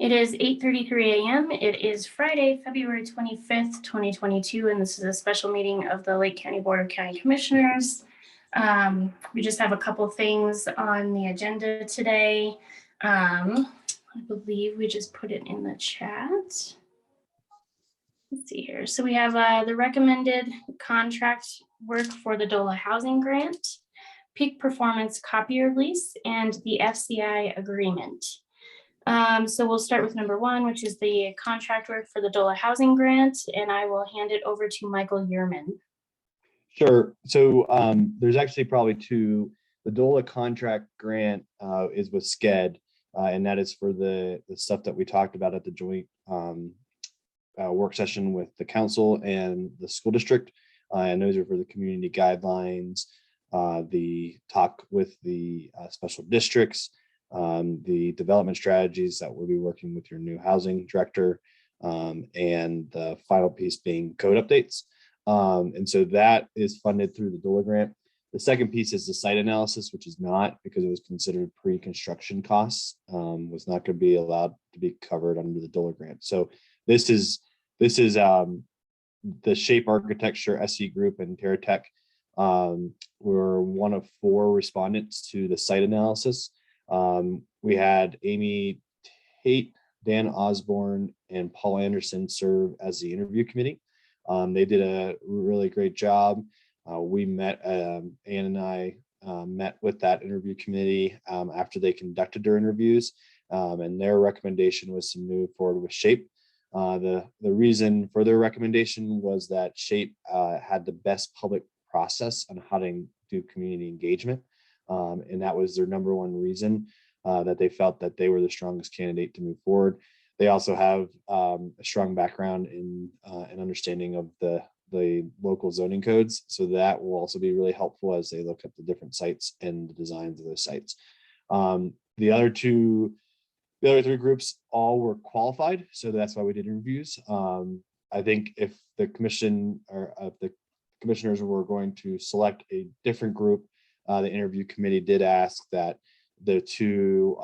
It is 8:33 a.m. It is Friday, February 25th, 2022, and this is a special meeting of the Lake County Board of County Commissioners. We just have a couple things on the agenda today. I believe we just put it in the chat. Let's see here. So we have the recommended contract work for the DOLA housing grant, peak performance copier lease, and the FCI agreement. So we'll start with number one, which is the contract work for the DOLA housing grant, and I will hand it over to Michael Yerman. Sure. So there's actually probably two. The DOLA contract grant is with SCED, and that is for the stuff that we talked about at the joint work session with the council and the school district. And those are for the community guidelines, the talk with the special districts, the development strategies that we'll be working with your new housing director, and the final piece being code updates. And so that is funded through the DOLA grant. The second piece is the site analysis, which is not, because it was considered pre-construction costs, was not going to be allowed to be covered under the DOLA grant. So this is the Shape Architecture, SE Group, and TerraTech were one of four respondents to the site analysis. We had Amy Tate, Dan Osborne, and Paul Anderson serve as the interview committee. They did a really great job. We met, Ann and I met with that interview committee after they conducted their interviews, and their recommendation was to move forward with Shape. The reason for their recommendation was that Shape had the best public process on how to do community engagement, and that was their number one reason that they felt that they were the strongest candidate to move forward. They also have a strong background in an understanding of the local zoning codes, so that will also be really helpful as they look at the different sites and the designs of those sites. The other three groups all were qualified, so that's why we did interviews. I think if the commission or the commissioners were going to select a different group, the interview committee did ask that the two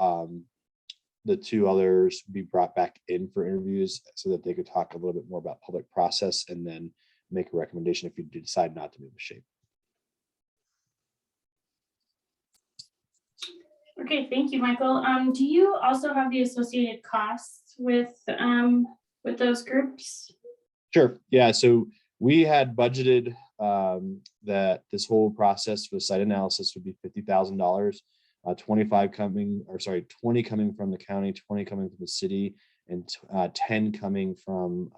others be brought back in for interviews so that they could talk a little bit more about public process and then make a recommendation if you decide not to move the Shape. Okay, thank you, Michael. Do you also have the associated costs with those groups? Sure. Yeah. So we had budgeted that this whole process for the site analysis would be $50,000. 20 coming from the county, 20 coming from the city, and 10 coming from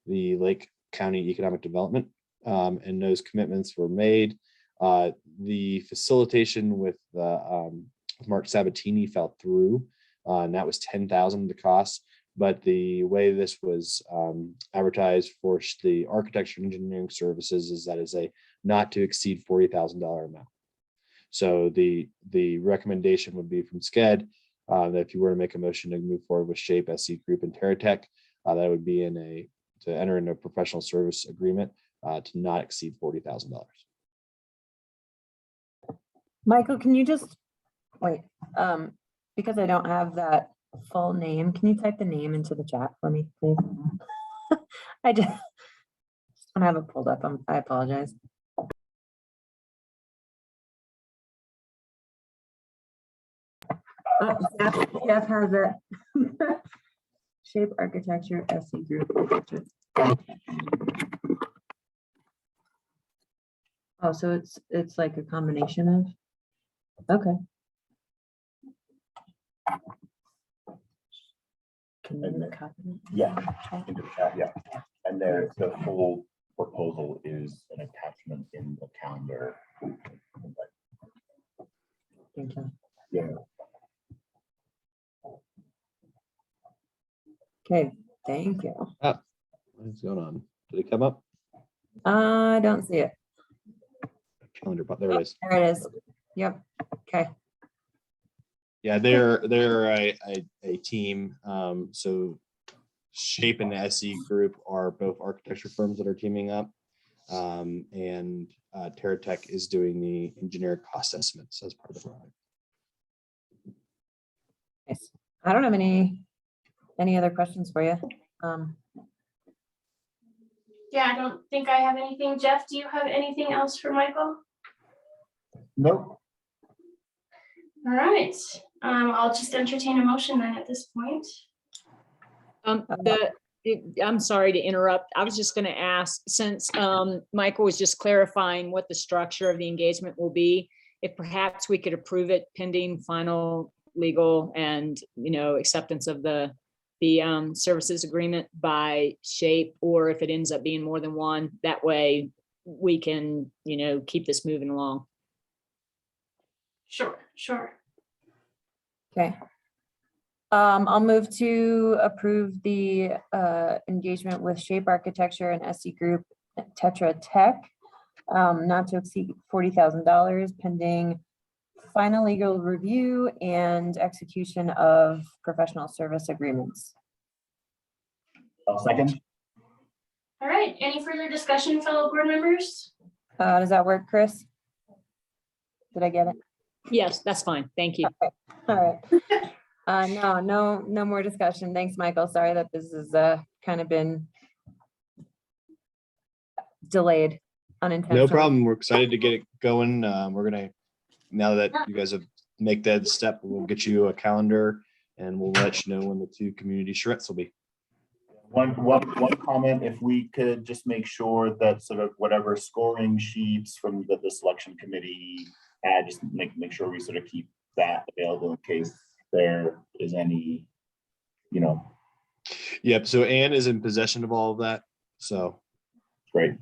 the Lake County Economic Development. And those commitments were made. The facilitation with Mark Sabatini fell through, and that was $10,000 the cost. But the way this was advertised for the architecture and engineering services is that is a not to exceed $40,000 amount. So the recommendation would be from SCED that if you were to make a motion to move forward with Shape, SE Group, and TerraTech, that would be to enter into a professional service agreement to not exceed $40,000. Michael, can you just wait? Because I don't have that full name, can you type the name into the chat for me, please? I just don't have it pulled up. I apologize. Jeff has it. Shape Architecture, SE Group. Oh, so it's like a combination of. Okay. Can you copy it? Yeah, into the chat, yeah. And there, the full proposal is an attachment in the calendar. Thank you. Yeah. Okay, thank you. What's going on? Did it come up? I don't see it. Calendar, but there it is. There it is. Yep. Okay. Yeah, they're a team. So Shape and the SE Group are both architecture firms that are teaming up, and TerraTech is doing the engineer cost estimates as part of the project. Nice. I don't have any Any other questions for you? Yeah, I don't think I have anything. Jeff, do you have anything else for Michael? Nope. All right, I'll just entertain a motion then at this point. I'm sorry to interrupt. I was just going to ask, since Michael was just clarifying what the structure of the engagement will be, if perhaps we could approve it pending final legal and, acceptance of the services agreement by SHAPE, or if it ends up being more than one, that way we can, keep this moving along. Sure. Okay. I'll move to approve the engagement with Shape Architecture and SE Group Tetra Tech, not to exceed $40,000 pending final legal review and execution of professional service agreements. I'll second. All right, any further discussion, fellow board members? Does that work, Chris? Did I get it? Yes, that's fine. Thank you. Okay. All right. No more discussion. Thanks, Michael. Sorry that this has kind of been delayed unintentionally. No problem. We're excited to get it going. Now that you guys have make that step, we'll get you a calendar and we'll let you know when the 2 community charrettes will be. One comment, if we could just make sure that sort of whatever scoring sheets from the selection committee, just make sure we sort of keep that available in case there is any, Yep. So Anne is in possession of all of that. So great.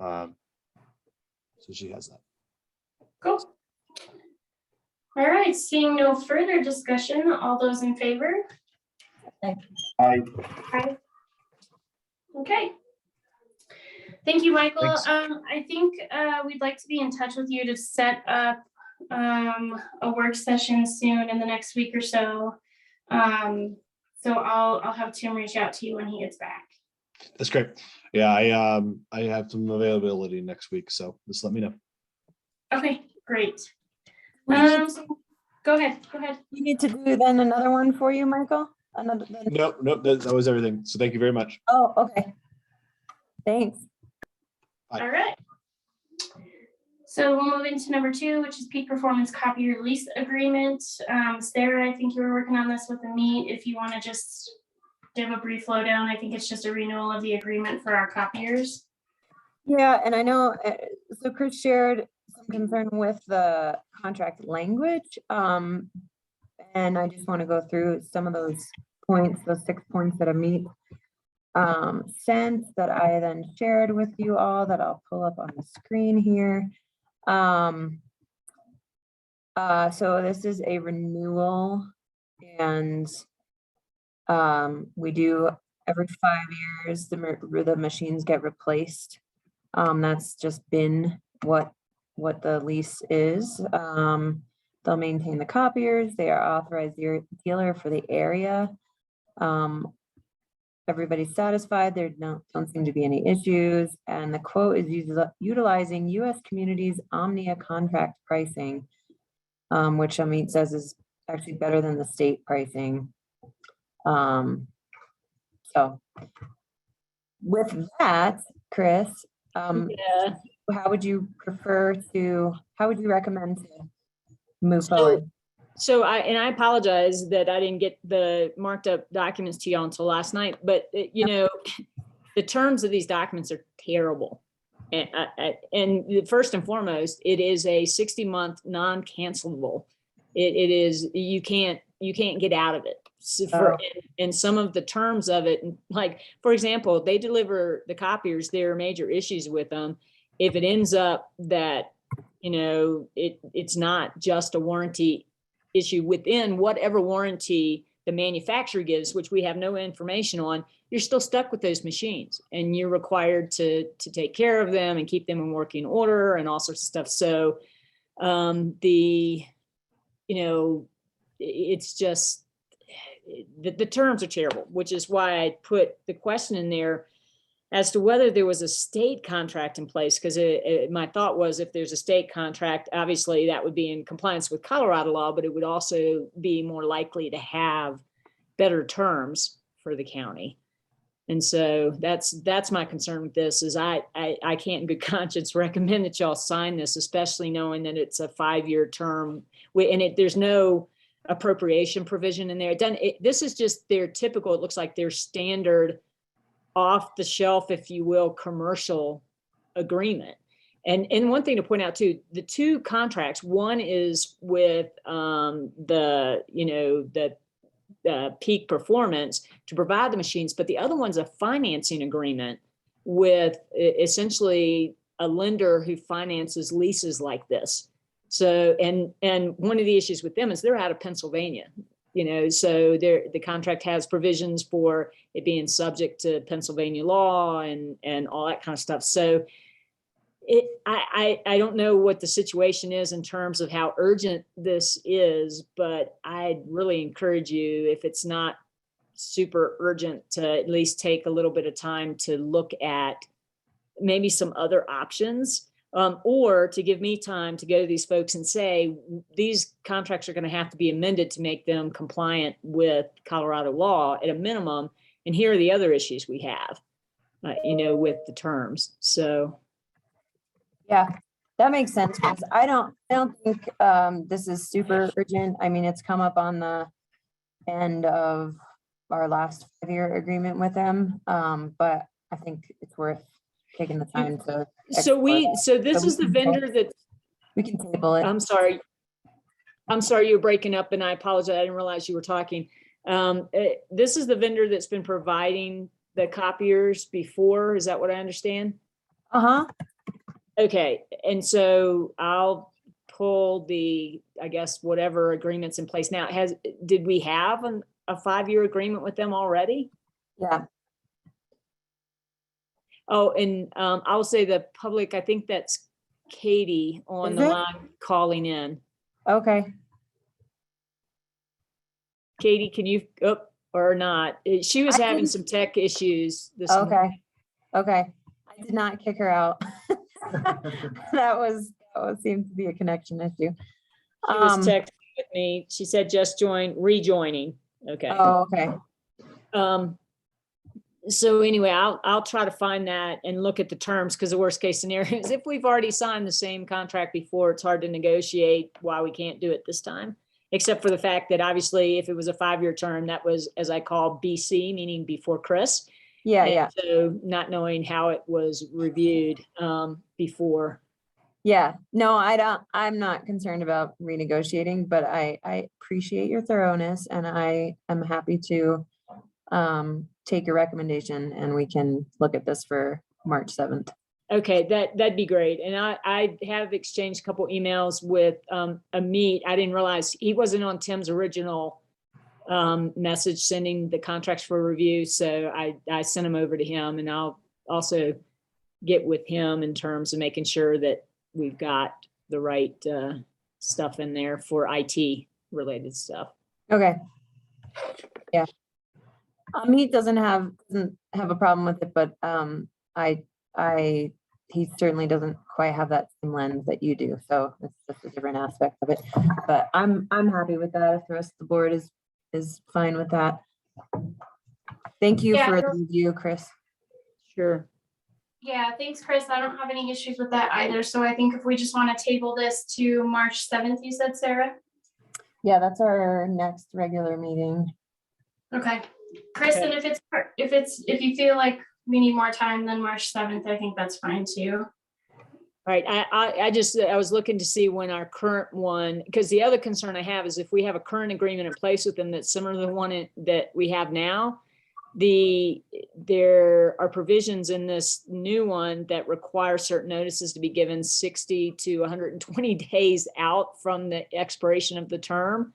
so she has that. Cool. All right, seeing no further discussion, all those in favor? Aye. Aye. Okay. Thank you, Michael. Thanks. I think we'd like to be in touch with you to set up a work session soon in the next week or so. So I'll have Tim reach out to you when he gets back. That's great. Yeah, I have some availability next week, so just let me know. Okay, great. We So go ahead. need to do then another one for you, Michael? Nope, that was everything. So thank you very much. Oh, okay. Thanks. Bye. All right. So we'll move into number 2, which is peak performance copier lease agreement. Sarah, I think you were working on this with the meet. If you want to just give a brief lowdown, I think it's just a renewal of the agreement for our copiers. Yeah, and I know, so Chris shared some concern with the contract language. And I just want to go through some of those points, those 6 points that Amit sent that I then shared with you all that I'll pull up on the screen here. So this is a renewal, and we do every 5 years, the machines get replaced. That's just been what the lease is. They'll maintain the copiers. They are authorized dealer for the area. Everybody's satisfied. There don't seem to be any issues. And the quote is utilizing U.S. Communities Omnia contract pricing, which Amit says is actually better than the state pricing. So with that, Chris, Yeah. how would you recommend to move forward? So I apologize that I didn't get the marked up documents to you all until last night, but the terms of these documents are terrible. And first and foremost, it is a 60-month non-cancelable. It is, you can't get out of it. So and some of the terms of it, like, for example, they deliver the copiers, there are major issues with them. If it ends up that, it's not just a warranty issue within whatever warranty the manufacturer gives, which we have no information on, you're still stuck with those machines and you're required to take care of them and keep them in working order and all sorts of stuff. So it's just, the terms are terrible, which is why I put the question in there as to whether there was a state contract in place, because my thought was if there's a state contract, obviously that would be in compliance with Colorado law, but it would also be more likely to have better terms for the county. And so that's my concern with this is I can't in good conscience recommend that y'all sign this, especially knowing that it's a 5-year term. There's no appropriation provision in there. This is just their typical, it looks like their standard off the shelf, if you will, commercial agreement. And one thing to point out too, the two contracts, one is with the Peak Performance to provide the machines, but the other one's a financing agreement with essentially a lender who finances leases like this. So, and one of the issues with them is they're out of Pennsylvania, so the contract has provisions for it being subject to Pennsylvania law and all that kind of stuff. So I don't know what the situation is in terms of how urgent this is, but I'd really encourage you, if it's not super urgent, to at least take a little bit of time to look at maybe some other options, or to give me time to go to these folks and say, these contracts are going to have to be amended to make them compliant with Colorado law at a minimum. And here are the other issues we have, with the terms. So. Yeah, that makes sense, because I don't think this is super urgent. I mean, it's come up on the end of our last 5-year agreement with them, but I think it's worth taking the time to. So this is the vendor that we can table it. I'm sorry, you were breaking up, and I apologize. I didn't realize you were talking. This is the vendor that's been providing the copiers before. Is that what I understand? Uh-huh. Okay, and so I'll pull I guess, whatever agreements in place now. Did we have a 5-year agreement with them already? Yeah. Oh, and I'll say the public, I think that's Katie on Is the it? line calling in. Okay. Katie, can you, or not? She was I having didn't- some tech issues this morning. Okay. Okay. I did not kick her out. that seemed to be a connection issue. She was texting with me. She said, just rejoining. Okay. Oh, okay. So anyway, I'll try to find that and look at the terms, because the worst case scenario is if we've already signed the same contract before, it's hard to negotiate why we can't do it this time, except for the fact that obviously if it was a 5-year term, that was, as I call BC, meaning before Chris. Yeah, And yeah. so not knowing how it was reviewed before. Yeah, no, I'm not concerned about renegotiating, but I appreciate your thoroughness, and I am happy to take your recommendation, and we can look at this for March 7th. Okay, that'd be great. And I have exchanged a couple emails with Amit. I didn't realize he wasn't on Tim's original message sending the contracts for review. So I sent them over to him, and I'll also get with him in terms of making sure that we've got the right stuff in there for IT related stuff. Okay. Yeah. He doesn't have a problem with it, but he certainly doesn't quite have that same lens that you do. So it's just a different aspect of it. But I'm happy with that. If the rest of the board is fine with that. Thank you for the review, Chris. Sure. Yeah, thanks, Chris. I don't have any issues with that either. So I think if we just want to table this to March 7th, you said, Sarah? Yeah, that's our next regular meeting. Okay. Chris, and if you feel like we need more time than March 7th, I think that's fine too. All right, I was looking to see when our current one, because the other concern I have is if we have a current agreement in place with them that's similar to the one that we have now, there are provisions in this new one that require certain notices to be given 60 to 120 days out from the expiration of the term.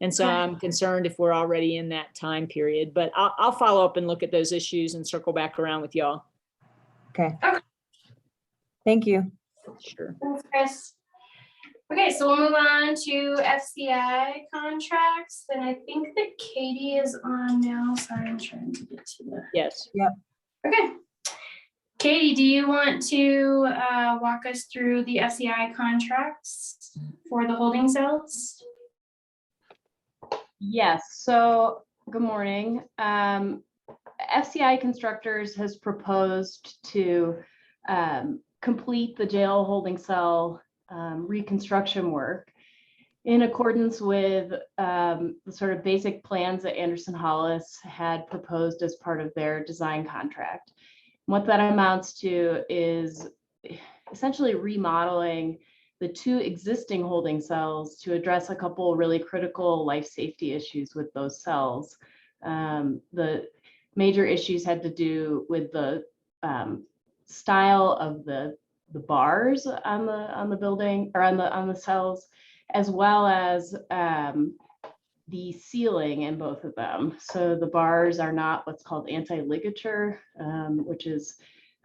And so Okay. I'm concerned if we're already in that time period, but I'll follow up and look at those issues and circle back around with y'all. Okay. Okay. Thank you. Sure. Thanks, Chris. Okay, so we'll move on to FCI contracts, and I think that Katie is on now. Sorry, I'm trying to get to the. Yes. Okay. Katie, do you want to walk us through the FCI contracts for the holding cells? Yes, so good morning. FCI Constructors has proposed to complete the jail holding cell reconstruction work in accordance with the sort of basic plans that Anderson Hollis had proposed as part of their design contract. What that amounts to is essentially remodeling the 2 existing holding cells to address a couple really critical life safety issues with those cells. The major issues had to do with the style of the bars on the building or on the cells, as well as the ceiling in both of them. So the bars are not what's called anti-ligature, which is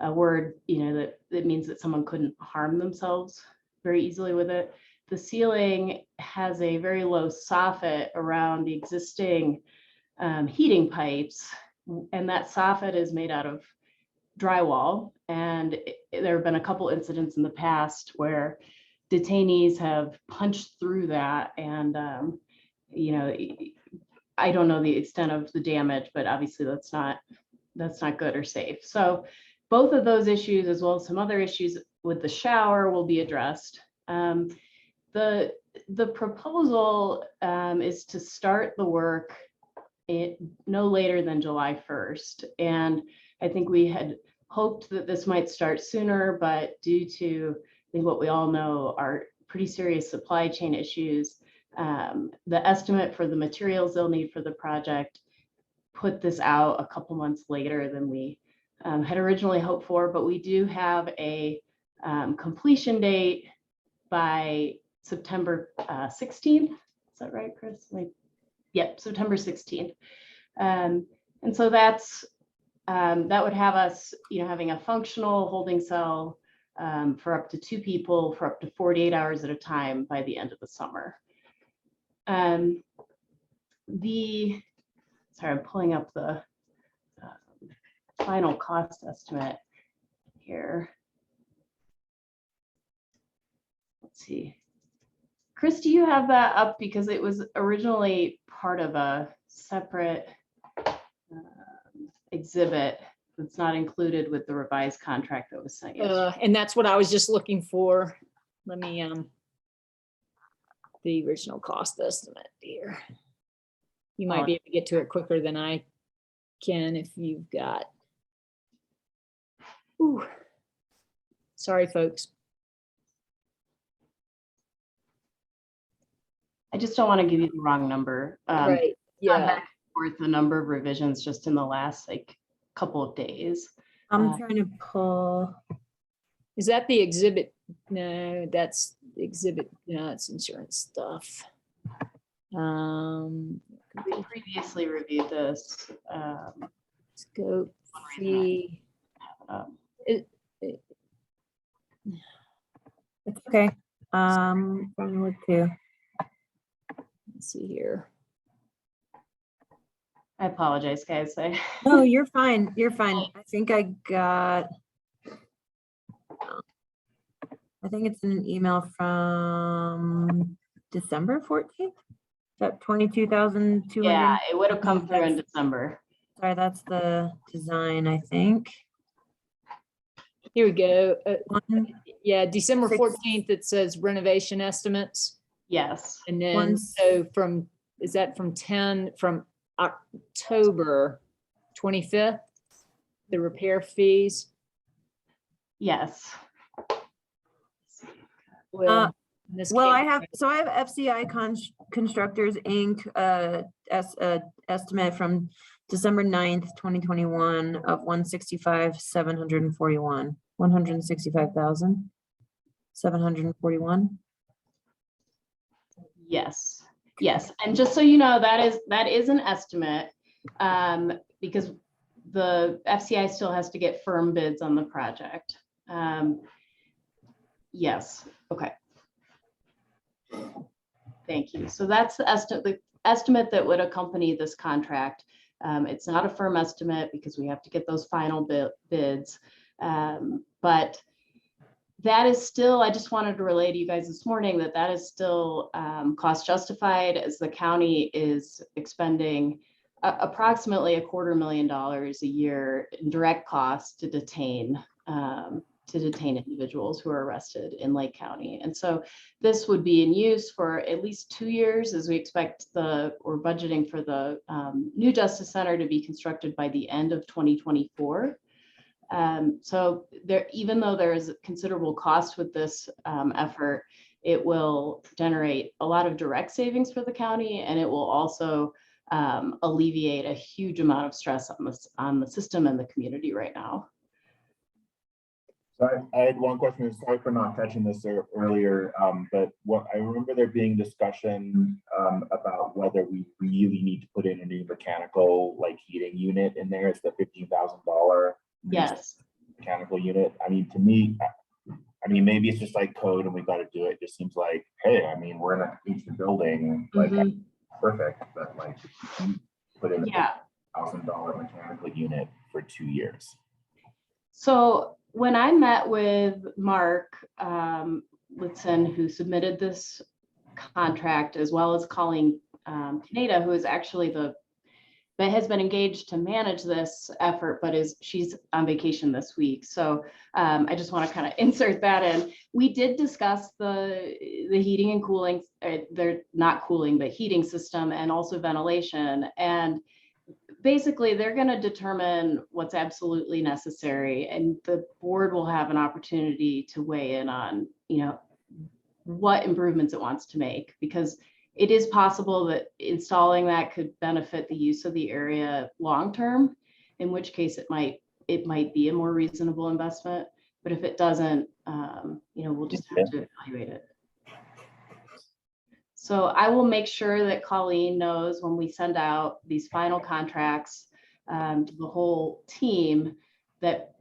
a word, that means that someone couldn't harm themselves very easily with it. The ceiling has a very low soffit around the existing heating pipes, and that soffit is made out of drywall. And there have been a couple incidents in the past where detainees have punched through that, and I don't know the extent of the damage, but obviously that's not good or safe. So both of those issues, as well as some other issues with the shower, will be addressed. The proposal is to start the work no later than July 1st. And I think we had hoped that this might start sooner, but due to, I think what we all know are pretty serious supply chain issues, the estimate for the materials they'll need for the project put this out a couple months later than we had originally hoped for. But we do have a completion date by September 16th. Is that right, Chris? Yep, September 16th. And so that's that would have us, having a functional holding cell for up to 2 people for up to 48 hours at a time by the end of the summer. Sorry, I'm pulling up the final cost estimate here. Let's see. Chris, do you have that up? Because it was originally part of a separate exhibit that's not included with the revised contract that was sent yesterday. And that's what I was just looking for. Let me, the original cost estimate here. You might be able to get to it quicker than I can if you've got. Ooh. Sorry, folks. I just don't want to give you the wrong number. Right, yeah. Worth the number of revisions just in the last couple of days. I'm trying to pull. Is that the exhibit? No, that's the exhibit. No, it's insurance stuff. We previously reviewed this. Scope fee. It's okay. Trying to look too. Let's see here. I apologize, guys. No, you're fine. You're fine. I think I got. I think it's in an email from December 14th. Is that 22,200? Yeah, it would have come through in December. Sorry, that's the design, I think. Here we go. Yeah, December Six. 14th, it says renovation estimates. Yes. And then, so is that from October 25th, the repair fees? Yes. Well, I have FCI Constructors Inc. Estimate from December 9th, 2021 of 165,741. Yes. And just so you know, that is an estimate because the FCI still has to get firm bids on the project. Yes. Okay. Thank you. So that's the estimate that would accompany this contract. It's not a firm estimate because we have to get those final bids. But that is still, I just wanted to relay to you guys this morning that is still cost justified, as the county is expending approximately $250,000 a year in direct costs to detain individuals who are arrested in Lake County. And so this would be in use for at least 2 years, as we expect we're budgeting for the new Justice Center to be constructed by the end of 2024. So there, even though there is considerable cost with this effort, it will generate a lot of direct savings for the county, and it will also alleviate a huge amount of stress on the system and the community right now. So I had one question. Sorry for not catching this earlier, but what I remember there being discussion about whether we really need to put in a new mechanical like heating unit in there. It's the $15,000 Yes. mechanical unit. I mean, to me, I mean, maybe it's just like code and we got to do it. It just seems like, hey, I mean, we're in a ancient building, like perfect, but like put in a $1,000 mechanical unit for 2 years. So when I met with Mark Litson, who submitted this contract, as well as Colleen Pineda, who is actually that has been engaged to manage this effort, but she's on vacation this week. So I just want to kind of insert that in. We did discuss the heating and cooling, they're not cooling, but heating system, and also ventilation. And basically they're going to determine what's absolutely necessary, and the board will have an opportunity to weigh in on, you know, what improvements it wants to make, because it is possible that installing that could benefit the use of the area long-term, in which case it might be a more reasonable investment. But if it doesn't, you know, we'll just have to evaluate it. So I will make sure that Colleen knows when we send out these final contracts to the whole team that,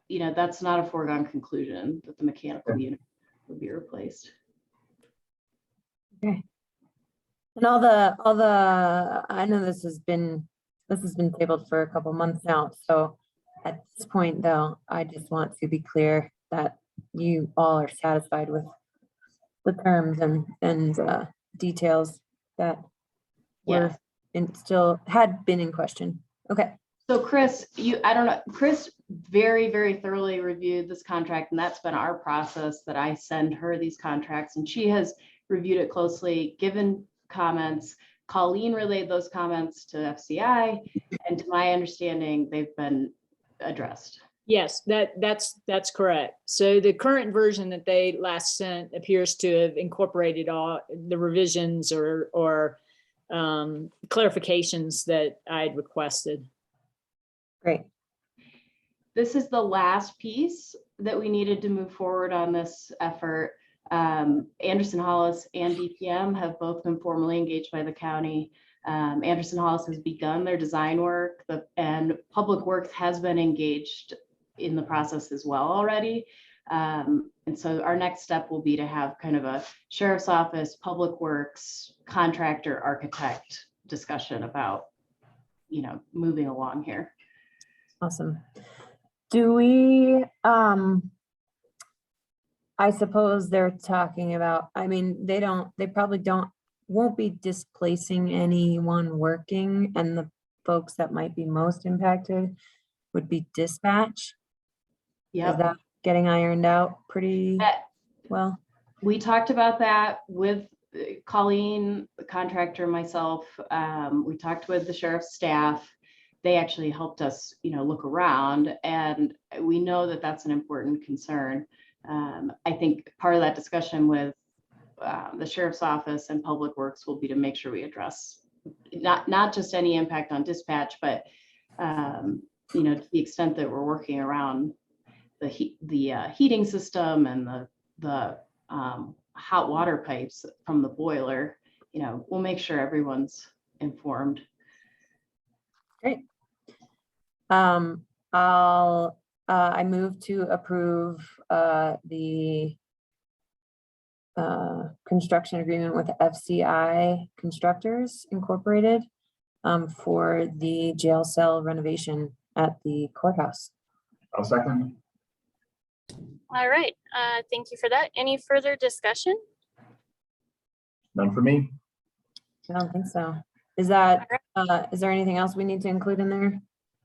you know, that's not a foregone conclusion that the mechanical unit will be replaced. Okay. And all the, I know this has been tabled for a couple months now. So at this point though, I just want to be clear that you all are satisfied with the terms and details that were still had been in question. Okay. So Chris, I don't know, Chris very, very thoroughly reviewed this contract, and that's been our process, that I send her these contracts, and she has reviewed it closely, given comments. Colleen relayed those comments to FCI, and to my understanding, they've been addressed. Yes, that's correct. So the current version that they last sent appears to have incorporated all the revisions or clarifications that I'd requested. Great. This is the last piece that we needed to move forward on this effort. Anderson Hollis and DPM have both been formally engaged by the county. Anderson Hollis has begun their design work, and Public Works has been engaged in the process as well already. And so our next step will be to have kind of a sheriff's office, Public Works, contractor, architect discussion about, you know, moving along here. Awesome. Do we, I suppose they're talking about, I mean, they probably won't be displacing anyone working, and the folks that might be most impacted would be dispatch. Yeah. Is that getting ironed out pretty well? We talked about that with Colleen, the contractor, myself. We talked with the sheriff's staff. They actually helped us, you know, look around, and we know that that's an important concern. I think part of that discussion with the sheriff's office and Public Works will be to make sure we address not just any impact on dispatch, but you know, to the extent that we're working around the heating system and the hot water pipes from the boiler. You know, we'll make sure everyone's informed. Great. I move to approve the construction agreement with FCI Constructors Incorporated for the jail cell renovation at the courthouse. I'll second. All right, thank you for that. Any further discussion? None for me. I don't think so. Is that, is there anything else we need to include in there?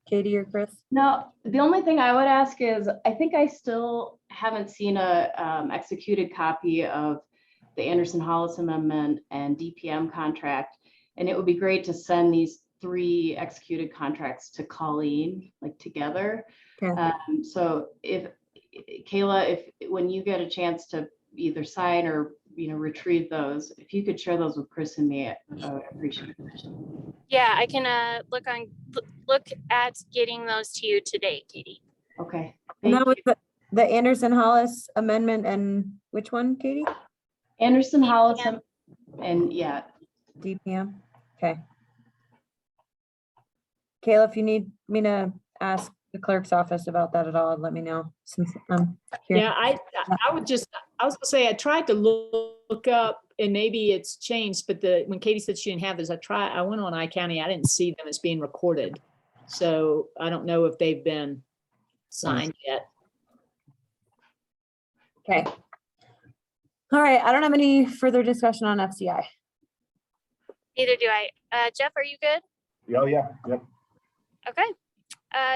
Katie or Chris? No, the only thing I would ask is, I think I still haven't seen a executed copy of the Anderson Hollis Amendment and DPM contract. And it would be great to send these 3 executed contracts to Colleen, like together. Okay. So if Kayla, when you get a chance to either sign or, retrieve those, if you could share those with Chris and me, I would appreciate it. Yeah, I can look at getting those to you today, Katie. Okay. And Thank that was you. the Anderson Hollis amendment and which one, Katie? Anderson Hollis DPM. and yeah, DPM? Okay. Kayla, if you need me to ask the clerk's office about that at all, let me know since I'm here. Yeah, I was gonna say, I tried to look up and maybe it's changed, but when Katie said she didn't have those, I went on iCounty, I didn't see them as being recorded. So I don't know if they've been signed yet. Okay. All right, I don't have any further discussion on FCI. Neither do I. Jeff, are you good? Oh, yeah, yep. Okay.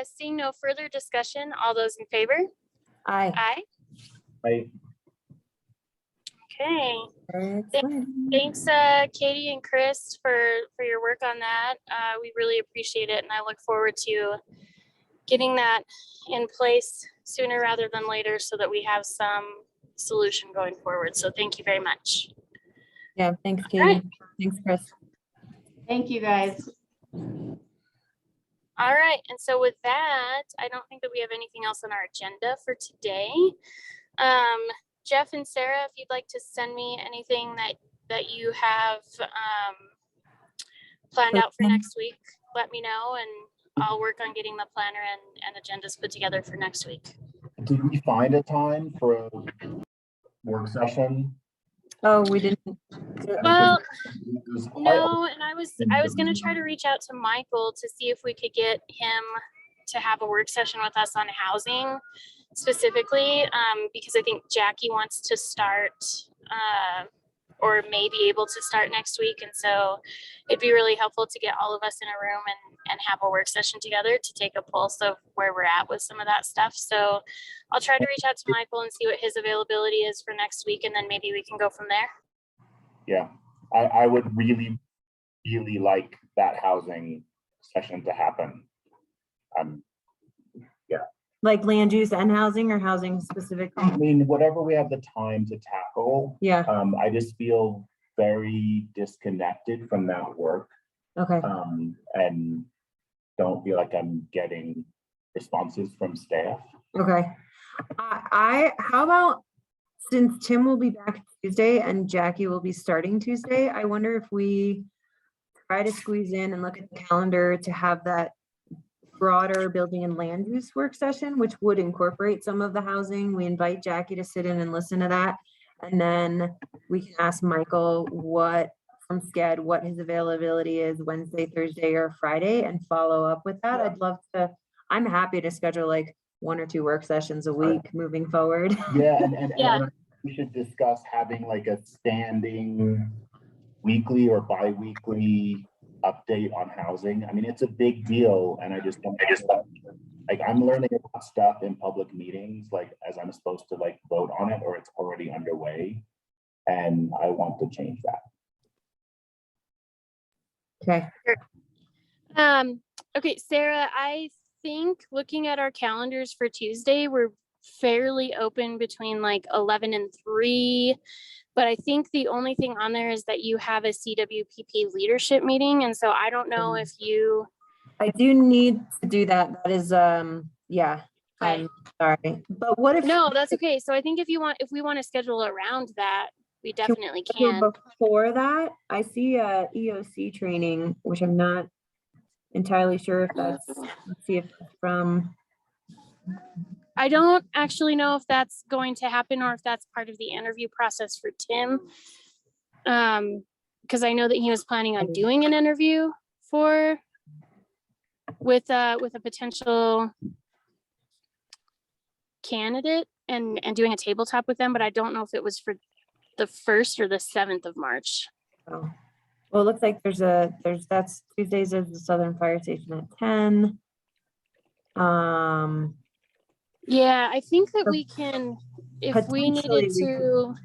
Seeing no further discussion, all those in favor? Aye. Aye. Okay. Excellent. Thanks, Katie and Chris, for your work on that. We really appreciate it, and I look forward to getting that in place sooner rather than later so that we have some solution going forward. So thank you very much. Yeah, thanks, Katie. right. Thanks, Chris. thank you guys. All right, and so with that, I don't think that we have anything else on our agenda for today. Jeff and Sarah, if you'd like to send me anything that you have planned out for next week, let me know, and I'll work on getting the planner and agendas put together for next week. Did we find a time for a work session? Oh, we didn't. Well, Because no, and I was gonna try to reach out to Michael to see if we could get him to have a work session with us on housing specifically, because I think Jackie wants to start or may be able to start next week. And so it'd be really helpful to get all of us in a room and have a work session together to take a pulse of where we're at with some of that stuff. So I'll try to reach out to Michael and see what his availability is for next week, and then maybe we can go from there. Yeah, I would really, really like that housing session to happen. Like land use and housing, or housing specifically? I mean, whatever we have the time to tackle. Yeah, I just feel very disconnected from that work, okay. and don't feel like I'm getting responses from staff. Okay. How about, since Tim will be back Tuesday and Jackie will be starting Tuesday, I wonder if we try to squeeze in and look at the calendar to have that broader building and land use work session, which would incorporate some of the housing. We invite Jackie to sit in and listen to that. And then we can ask Michael from SCED, what his availability is Wednesday, Thursday, or Friday, and follow up with that. I'm happy to schedule like 1 or 2 work sessions a week moving forward. Yeah, and Yeah. we should discuss having like a standing weekly or bi-weekly update on housing. I mean, it's a big deal, and I just like, I'm learning about stuff in public meetings, like as I'm supposed to like vote on it, or it's already underway, and I want to change that. Okay. Okay, Sarah, I think looking at our calendars for Tuesday, we're fairly open between like 11 and 3. But I think the only thing on there is that you have a CWPP leadership meeting. And so I don't know if you. I do need to do that. That is, yeah, Okay. I'm sorry. But what if? No, that's okay. So I think if we want to schedule around that, we definitely can. Before that, I see a EOC training, which I'm not entirely sure if that's, let's see if it's from. I don't actually know if that's going to happen or if that's part of the interview process for Tim. Because I know that he was planning on doing an interview with a potential candidate and doing a tabletop with them, but I don't know if it was for the 1st or the 7th of March. Oh, Well, it looks like that's Tuesdays is the Southern Fire Station at 10. Yeah, I think that So we can, if we potentially needed we to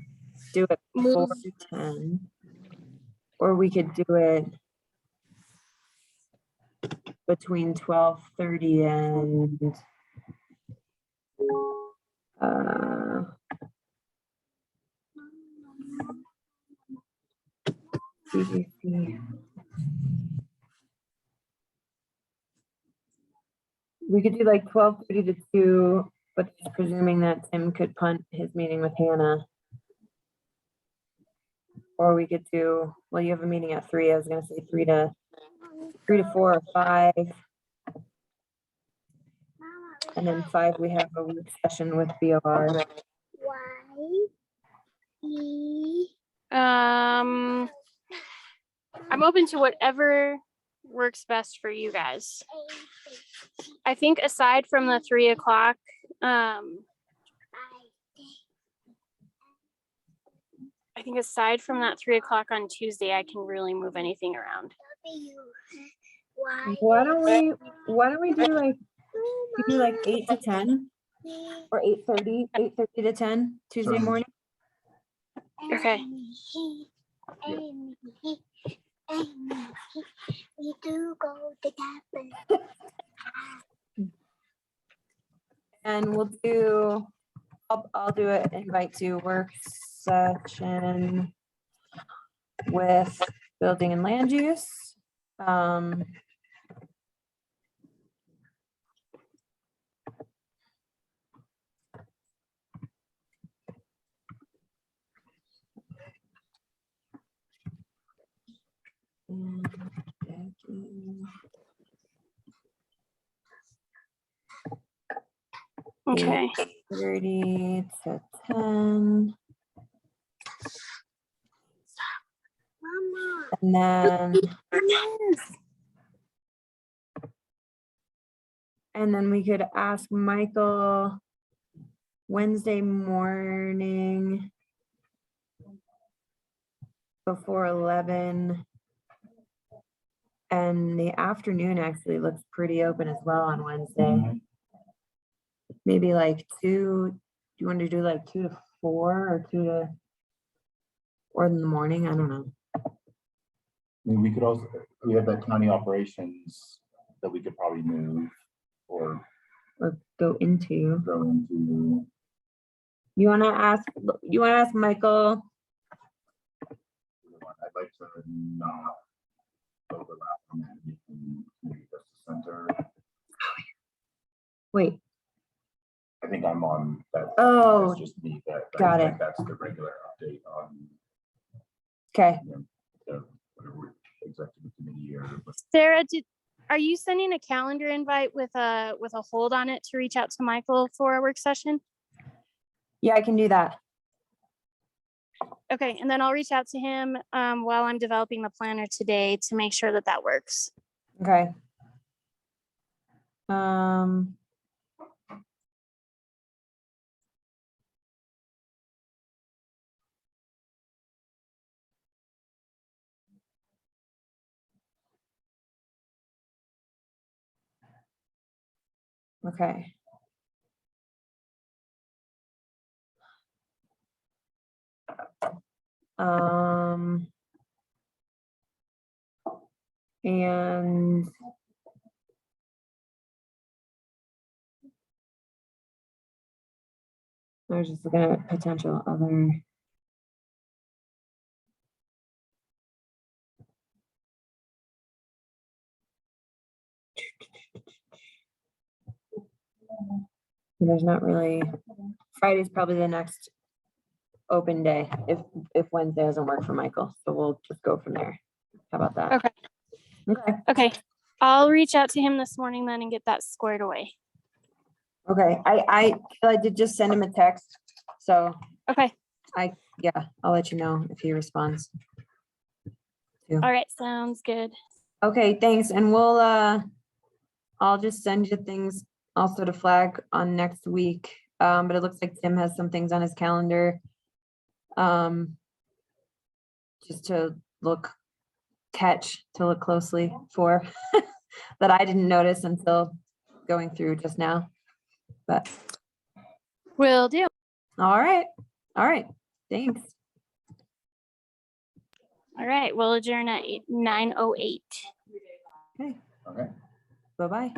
do it before move, 10. Or we could do it between 12:30 and CDC. We could do like 12:30 to 2, but just presuming that Tim could punt his meeting with Hannah. Or we could do, well, you have a meeting at 3. I was gonna say 3 to 4 or 5. And then 5, we have a work session with BOR. I'm open to whatever works best for you guys. I think aside from the 3 o'clock, I think aside from that 3 o'clock on Tuesday, I can really move anything around. Why don't we do like, we do like 8 to 10 or 8:30 to 10 Tuesday Sorry. morning? Okay. And we'll do, I'll do an invite to work session with building and land use. Okay. 8:30 to 10. And then we could ask Michael Wednesday morning before 11. And the afternoon actually looks pretty open as well on Wednesday. Maybe like 2, do you want to do like 2 to 4 or 2 to, or in the morning? I don't know. I mean, we could also, we have that county operations that we could probably move or Or go into. go into. You wanna ask Michael? I'd like to not overlap on that meeting, maybe just the center. Wait, I think I'm on that. Oh, That's just me, got I it. think that's the regular update on okay. the whatever executive committee or. Sarah, are you sending a calendar invite with a hold on it to reach out to Michael for a work session? Yeah, I can do that. Okay, and then I'll reach out to him while I'm developing the planner today to make sure that that works. Okay. Okay. And I was just looking at potential other. There's not really, Friday's probably the next open day if Wednesday doesn't work for Michael. So we'll just go from there. How about that? Okay. Okay. Okay, I'll reach out to him this morning then and get that squared away. Okay. I did just send him a text. So Okay, yeah, I'll let you know if he responds. all right, sounds good. Okay, thanks. And we'll I'll just send you things also to flag on next week. But it looks like Tim has some things on his calendar. Just to look catch to look closely for that I didn't notice until going through just now. But Will do. all right. Thanks. All right, we'll adjourn at 9:08. Okay. Okay. Bye-bye.